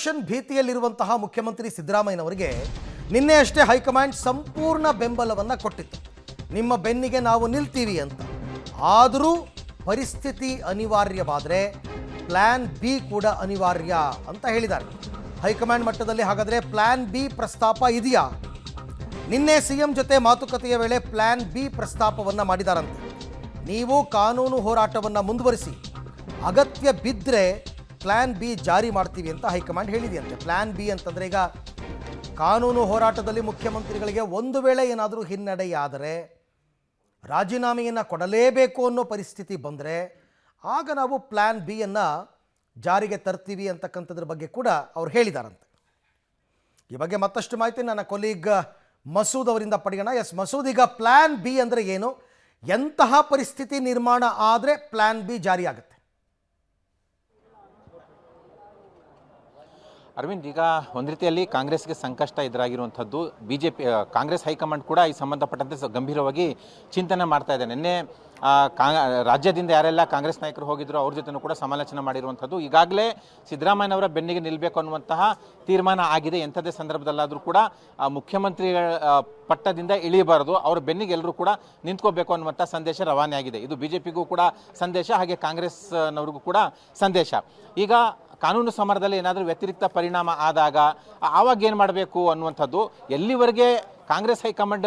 Demotion ಭೀತಿಯಲ್ಲಿರುವಂತಹ ಮುಖ್ಯಮಂತ್ರಿ ಸಿದ್ದರಾಮಯ್ಯನವರಿಗೆ ನಿನ್ನೆ ಅಷ್ಟೇ ಹೈಕಮಾಂಡ್ ಸಂಪೂರ್ಣ ಬೆಂಬಲವನ್ನು ಕೊಟ್ಟಿತ್ತು. ನಿಮ್ಮ ಬೆನ್ನಿಗೆ ನಾವು ನಿಲ್ತೀವಿ ಅಂತ. ಆದರೂ ಪರಿಸ್ಥಿತಿ ಅನಿವಾರ್ಯವಾದರೆ ಪ್ಲ್ಯಾನ್ ಬಿ ಕೂಡ ಅನಿವಾರ್ಯ ಅಂತ ಹೇಳಿದ್ದಾರೆ ಹೈಕಮಾಂಡ್ ಮಟ್ಟದಲ್ಲಿ. ಹಾಗಾದರೆ ಪ್ಲ್ಯಾನ್ ಬಿ ಪ್ರಸ್ತಾಪ ಇದೆಯಾ? ನಿನ್ನೆ ಸಿಎಂ ಜೊತೆ ಮಾತುಕತೆಯ ವೇಳೆ ಪ್ಲ್ಯಾನ್ ಬಿ ಪ್ರಸ್ತಾಪವನ್ನು ಮಾಡಿದಾರಂತೆ. ನೀವು ಕಾನೂನು ಹೋರಾಟವನ್ನು ಮುಂದುವರಿಸಿ, ಅಗತ್ಯ ಬಿದ್ದರೆ ಪ್ಲ್ಯಾನ್ ಬಿ ಜಾರಿ ಮಾಡ್ತೀವಿ ಅಂತ ಹೈಕಮಾಂಡ್ ಹೇಳಿದೆಯಂತೆ. ಪ್ಲ್ಯಾನ್ ಬಿ ಅಂತಂದರೆ ಈಗ ಕಾನೂನು ಹೋರಾಟದಲ್ಲಿ ಮುಖ್ಯಮಂತ್ರಿಗಳಿಗೆ ಒಂದು ವೇಳೆ ಏನಾದರೂ ಹಿನ್ನಡೆಯಾದರೆ, ರಾಜೀನಾಮೆಯನ್ನು ಕೊಡಲೇಬೇಕು ಅನ್ನೋ ಪರಿಸ್ಥಿತಿ ಬಂದರೆ ಆಗ ನಾವು ಪ್ಲ್ಯಾನ್ ಬಿಯನ್ನು ಜಾರಿಗೆ ತರ್ತೀವಿ ಅಂತಕ್ಕಂಥದ್ರ ಬಗ್ಗೆ ಕೂಡ ಅವ್ರು ಹೇಳಿದಾರಂತೆ. ಈ ಬಗ್ಗೆ ಮತ್ತಷ್ಟು ಮಾಹಿತಿ ನನ್ನ ಕೊಲೀಗ್ ಮಸೂದ್ ಅವರಿಂದ ಪಡೆಯೋಣ. ಎಸ್ ಮಸೂದ್, ಈಗ ಪ್ಲ್ಯಾನ್ ಬಿ ಅಂದರೆ ಏನು? ಎಂತಹ ಪರಿಸ್ಥಿತಿ ನಿರ್ಮಾಣ ಆದರೆ ಪ್ಲ್ಯಾನ್ ಬಿ ಜಾರಿ ಆಗುತ್ತೆ? ಅರವಿಂದ್, ಈಗ ಒಂದು ರೀತಿಯಲ್ಲಿ ಕಾಂಗ್ರೆಸ್ಗೆ ಸಂಕಷ್ಟ ಎದುರಾಗಿರುವಂಥದ್ದು. ಬಿಜೆಪಿ ಕಾಂಗ್ರೆಸ್ ಹೈಕಮಾಂಡ್ ಕೂಡ ಈ ಸಂಬಂಧಪಟ್ಟಂತೆ ಗಂಭೀರವಾಗಿ ಚಿಂತನೆ ಮಾಡ್ತಾ ಇದೆ. ನಿನ್ನೆ ರಾಜ್ಯದಿಂದ ಯಾರೆಲ್ಲ ಕಾಂಗ್ರೆಸ್ ನಾಯಕರು ಹೋಗಿದ್ರು ಅವ್ರ ಜೊತೆನೂ ಕೂಡ ಸಮಾಲೋಚನೆ ಮಾಡಿರುವಂಥದ್ದು. ಈಗಾಗಲೇ ಸಿದ್ದರಾಮಯ್ಯನವರ ಬೆನ್ನಿಗೆ ನಿಲ್ಲಬೇಕು ಅನ್ನುವಂತಹ ತೀರ್ಮಾನ ಆಗಿದೆ. ಎಂಥದೇ ಸಂದರ್ಭದಲ್ಲಾದರೂ ಕೂಡ ಮುಖ್ಯಮಂತ್ರಿಗಳ ಪಟ್ಟದಿಂದ ಇಳಿಯಬಾರದು, ಅವ್ರ ಬೆನ್ನಿಗೆ ಎಲ್ಲರೂ ಕೂಡ ನಿಂತ್ಕೋಬೇಕು ಅನ್ನುವಂಥ ಸಂದೇಶ ರವಾನೆ ಆಗಿದೆ. ಇದು ಬಿಜೆಪಿಗೂ ಕೂಡ ಸಂದೇಶ, ಹಾಗೆ ಕಾಂಗ್ರೆಸ್ನವ್ರಿಗೂ ಕೂಡ ಸಂದೇಶ. ಈಗ ಕಾನೂನು ಸಮರದಲ್ಲಿ ಏನಾದರೂ ವ್ಯತಿರಿಕ್ತ ಪರಿಣಾಮ ಆದಾಗ ಆವಾಗ ಏನು ಮಾಡಬೇಕು ಅನ್ನುವಂಥದ್ದು, ಎಲ್ಲಿವರೆಗೆ ಕಾಂಗ್ರೆಸ್ ಹೈಕಮಾಂಡ್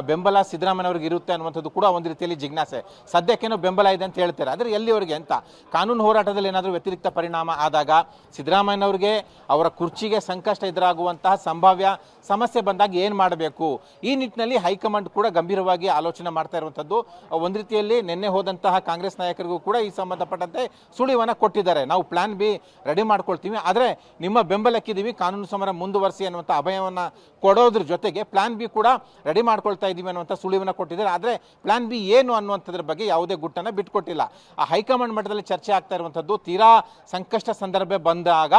ಬೆಂಬಲ ಸಿದ್ದರಾಮಯ್ಯವ್ರಿಗೆ ಇರುತ್ತೆ ಅನ್ನುವಂಥದ್ದು ಕೂಡ ಒಂದು ರೀತಿಯಲ್ಲಿ ಜಿಜ್ಞಾಸೆ. ಸದ್ಯಕ್ಕೇನೋ ಬೆಂಬಲ ಇದೆ ಅಂತ ಹೇಳ್ತಾರೆ, ಆದರೆ ಎಲ್ಲಿವರೆಗೆ ಅಂತ. ಕಾನೂನು ಹೋರಾಟದಲ್ಲಿ ಏನಾದರೂ ವ್ಯತಿರಿಕ್ತ ಪರಿಣಾಮ ಆದಾಗ ಸಿದ್ದರಾಮಯ್ಯವ್ರಿಗೆ ಅವರ ಕುರ್ಚಿಗೆ ಸಂಕಷ್ಟ ಎದುರಾಗುವಂತಹ ಸಂಭಾವ್ಯ ಸಮಸ್ಯೆ ಬಂದಾಗ ಏನು ಮಾಡಬೇಕು, ಈ ನಿಟ್ಟಿನಲ್ಲಿ ಹೈಕಮಾಂಡ್ ಕೂಡ ಗಂಭೀರವಾಗಿ ಆಲೋಚನೆ ಮಾಡ್ತಾ ಇರುವಂಥದ್ದು. ಒಂದು ರೀತಿಯಲ್ಲಿ ನಿನ್ನೆ ಹೋದಂತಹ ಕಾಂಗ್ರೆಸ್ ನಾಯಕರಿಗೂ ಕೂಡ ಈ ಸಂಬಂಧಪಟ್ಟಂತೆ ಸುಳಿವನ್ನು ಕೊಟ್ಟಿದ್ದಾರೆ. ನಾವು ಪ್ಲ್ಯಾನ್ ಬಿ ರೆಡಿ ಮಾಡ್ಕೊಳ್ತೀವಿ, ಆದರೆ ನಿಮ್ಮ ಬೆಂಬಲಕ್ಕಿದ್ದೀವಿ, ಕಾನೂನು ಸಮರ ಮುಂದುವರಿಸಿ ಅನ್ನುವಂಥ ಅಭಯವನ್ನು ಕೊಡೋದ್ರ ಜೊತೆಗೆ ಪ್ಲ್ಯಾನ್ ಬಿ ಕೂಡ ರೆಡಿ ಮಾಡ್ಕೊಳ್ತಾ ಇದ್ದೀವಿ ಅನ್ನುವಂಥ ಸುಳಿವನ್ನು ಕೊಟ್ಟಿದ್ದಾರೆ. ಆದರೆ ಪ್ಲ್ಯಾನ್ ಬಿ ಏನು ಅನ್ನುವಂಥದ್ರ ಬಗ್ಗೆ ಯಾವುದೇ ಗುಟ್ಟನ್ನು ಬಿಟ್ಕೊಟ್ಟಿಲ್ಲ. ಆ ಹೈಕಮಾಂಡ್ ಮಟ್ಟದಲ್ಲಿ ಚರ್ಚೆ ಆಗ್ತಾ ಇರುವಂಥದ್ದು, ತೀರಾ ಸಂಕಷ್ಟ ಸಂದರ್ಭ ಬಂದಾಗ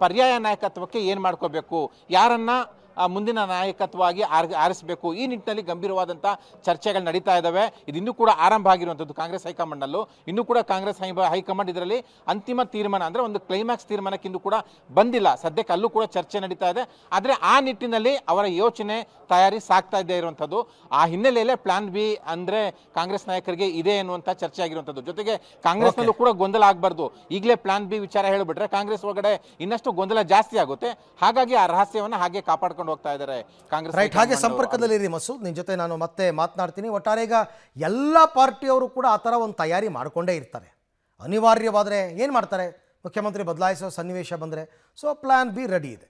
ಪರ್ಯಾಯ ನಾಯಕತ್ವಕ್ಕೆ ಏನು ಮಾಡ್ಕೋಬೇಕು, ಯಾರನ್ನ ಮುಂದಿನ ನಾಯಕತ್ವವಾಗಿ ಆರಿಸಬೇಕು, ಈ ನಿಟ್ಟಿನಲ್ಲಿ ಗಂಭೀರವಾದಂಥ ಚರ್ಚೆಗಳು ನಡೀತಾ ಇದ್ದಾವೆ. ಇದು ಇನ್ನೂ ಕೂಡ ಆರಂಭ ಆಗಿರುವಂಥದ್ದು ಕಾಂಗ್ರೆಸ್ ಹೈಕಮಾಂಡ್ನಲ್ಲೂ. ಇನ್ನೂ ಕೂಡ ಕಾಂಗ್ರೆಸ್ ಹೈಕಮಾಂಡ್ ಇದರಲ್ಲಿ ಅಂತಿಮ ತೀರ್ಮಾನ ಅಂದರೆ ಒಂದು ಕ್ಲೈಮ್ಯಾಕ್ಸ್ ತೀರ್ಮಾನಕ್ಕೆ ಇನ್ನೂ ಕೂಡ ಬಂದಿಲ್ಲ. ಸದ್ಯಕ್ಕೆ ಅಲ್ಲೂ ಕೂಡ ಚರ್ಚೆ ನಡೀತಾ ಇದೆ. ಆದರೆ ಆ ನಿಟ್ಟಿನಲ್ಲಿ ಅವರ ಯೋಚನೆ ತಯಾರಿ ಸಾಗ್ತಾ ಇದ್ದೇ ಇರುವಂಥದ್ದು. ಆ ಹಿನ್ನೆಲೆಯಲ್ಲೇ ಪ್ಲಾನ್ ಬಿ ಅಂದರೆ ಕಾಂಗ್ರೆಸ್ ನಾಯಕರಿಗೆ ಇದೆ ಎನ್ನುವಂಥ ಚರ್ಚೆ ಆಗಿರುವಂಥದ್ದು. ಜೊತೆಗೆ ಕಾಂಗ್ರೆಸ್ನಲ್ಲೂ ಕೂಡ ಗೊಂದಲ ಆಗಬಾರ್ದು, ಈಗಲೇ ಪ್ಲಾನ್ ಬಿ ವಿಚಾರ ಹೇಳಿಬಿಟ್ರೆ ಕಾಂಗ್ರೆಸ್ ಒಳಗಡೆ ಇನ್ನಷ್ಟು ಗೊಂದಲ ಜಾಸ್ತಿ ಆಗುತ್ತೆ. ಹಾಗಾಗಿ ಆ ರಹಸ್ಯವನ್ನು ಹಾಗೆ ಕಾಪಾಡ್ಕೊಂಡು ಹೋಗ್ತಾ ಇದ್ದಾರೆ ಕಾಂಗ್ರೆಸ್. ರೈಟ್, ಹಾಗೆ ಸಂಪರ್ಕದಲ್ಲಿ ಮಸೂದ್, ನಿನ್ನ ಜೊತೆ ನಾನು ಮತ್ತೆ ಮಾತನಾಡ್ತೀನಿ. ಒಟ್ಟಾರೆ ಈಗ ಎಲ್ಲ ಪಾರ್ಟಿಯವರು ಕೂಡ ಆ ಥರ ಒಂದು ತಯಾರಿ ಮಾಡಿಕೊಂಡೇ ಇರ್ತಾರೆ. ಅನಿವಾರ್ಯವಾದರೆ ಏನು ಮಾಡ್ತಾರೆ, ಮುಖ್ಯಮಂತ್ರಿ ಬದಲಾಯಿಸೋ ಸನ್ನಿವೇಶ ಬಂದರೆ ಸೊ ಪ್ಲ್ಯಾನ್ ಬಿ ರೆಡಿ ಇದೆ.